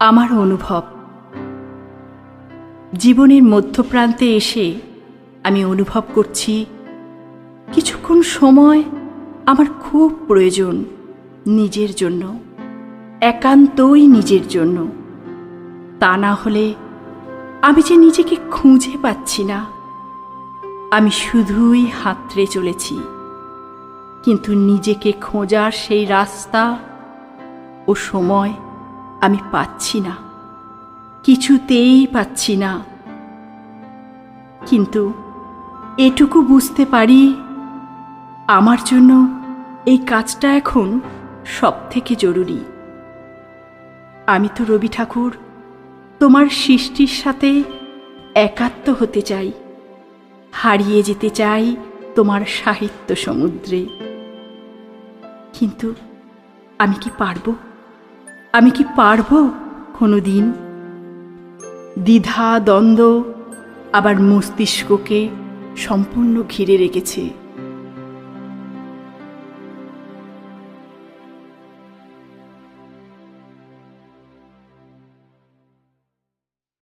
আমার অনুভব। জীবনের মধ্যপ্রান্তে এসে আমি অনুভব করছি কিছুক্ষণ সময় আমার খুব প্রয়োজন নিজের জন্য, একান্তই নিজের জন্য। তা না হলে আমি যে নিজেকে খুঁজে পাচ্ছি না। আমি শুধুই হাতড়ে চলেছি, কিন্তু নিজেকে খোঁজার সেই রাস্তা ও সময় আমি পাচ্ছি না, কিছুতেই পাচ্ছি না। কিন্তু এটুকু বুঝতে পারি, আমার জন্য এই কাজটা এখন সবথেকে জরুরি। আমি তো রবি ঠাকুর তোমার সৃষ্টির সাথে একাত্ম হতে চাই, হারিয়ে যেতে চাই তোমার সাহিত্য সমুদ্রে। কিন্তু আমি কি পারবো? আমি কি পারবো কোনো দিন? দ্বিধা দ্বন্দ্ব আবার মস্তিষ্ককে সম্পূর্ণ ঘিরে রেখেছে।